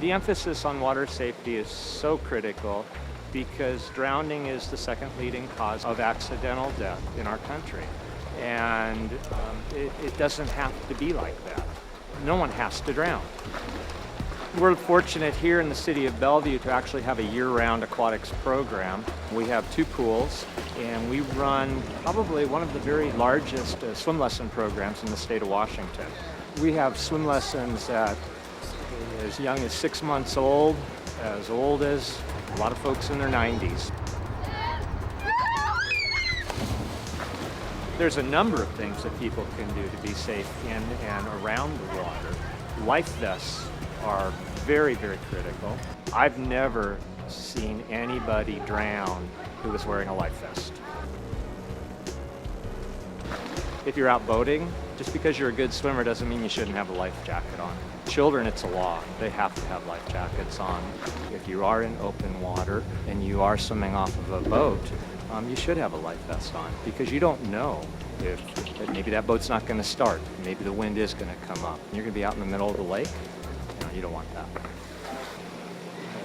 The emphasis on water safety is so critical because drowning is the second leading cause of accidental death in our country. And it doesn't have to be like that. No one has to drown. We're fortunate here in the city of Bellevue to actually have a year-round aquatics program. We have 2 pools, and we run probably one of the very largest swim lesson programs in the state of Washington. We have swim lessons at as young as 6 months old as a lot of folks in their 90s. There's a number of things that people can do to be safe in and around the water. Life vests are very, very critical. I've never seen anybody drown who was wearing a life vest. If you're out boating, just because you're a good swimmer doesn't mean you shouldn't have a life jacket on. Children, it's a law. They have to have life jackets on. If you are in open water and you are swimming off of a boat, you should have a life vest on because you don't know if maybe that boat's not going to start. Maybe the wind is going to come up. You're going to be out in the middle of the lake. You don't want that.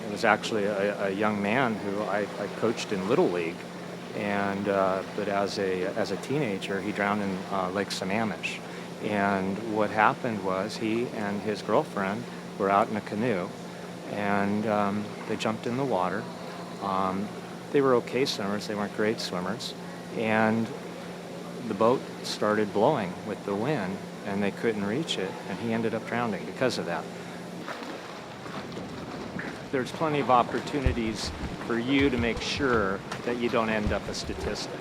It was actually a young man who I coached in Little League, and but as a teenager, he drowned in Lake Sammamish. And what happened was he and his girlfriend were out in a canoe, and they jumped in the water. They were okay swimmers. They weren't great swimmers, and the boat started blowing with the wind, and they couldn't reach it, and he ended up drowning because of that. There's plenty of opportunities for you to make sure that you don't end up a statistic.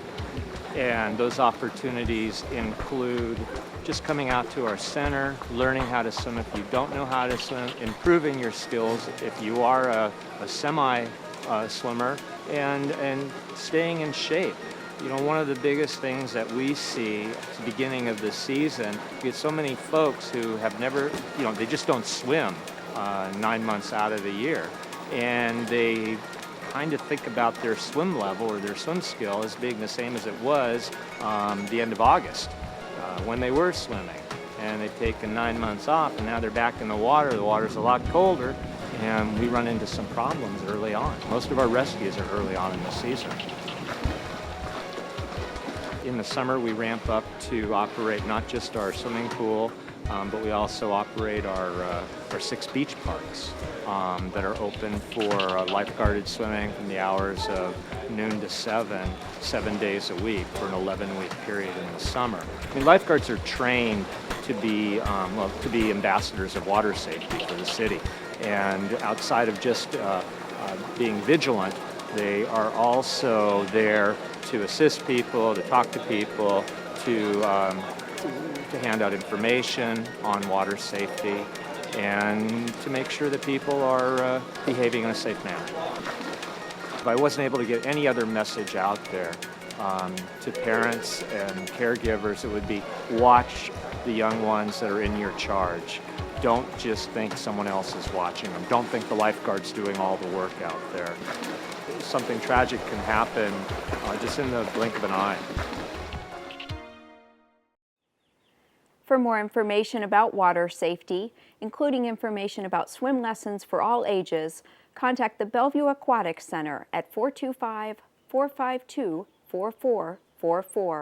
And those opportunities include just coming out to our center, learning how to swim if you don't know how to swim, improving your skills if you are a semi-swimmer, and staying in shape. You know, one of the biggest things that we see at the beginning of the season, we get so many folks who have never, they just don't swim 9 months out of the year. And they kind of think about their swim level or their swim skill as being the same as it was the end of August when they were swimming. And they've taken 9 months off, and now they're back in the water. The water's a lot colder, and we run into some problems early on. Most of our rescues are early on in the season. In the summer, we ramp up to operate not just our swimming pool, but we also operate our 6 beach parks that are open for lifeguarded swimming from the hours of noon to 7 days a week for an 11-week period in the summer. I mean, lifeguards are trained to be ambassadors of water safety for the city, and outside of just being vigilant, they are also there to assist people, to talk to people, to hand out information on water safety, and to make sure that people are behaving in a safe manner. If I wasn't able to get any other message out there to parents and caregivers, it would be watch the young ones that are in your charge. Don't just think someone else is watching them. Don't think the lifeguard's doing all the work out there. Something tragic can happen just in the blink of an eye. For more information about water safety, including information about swim lessons for all ages, contact the Bellevue Aquatic Center at 425-452-4444.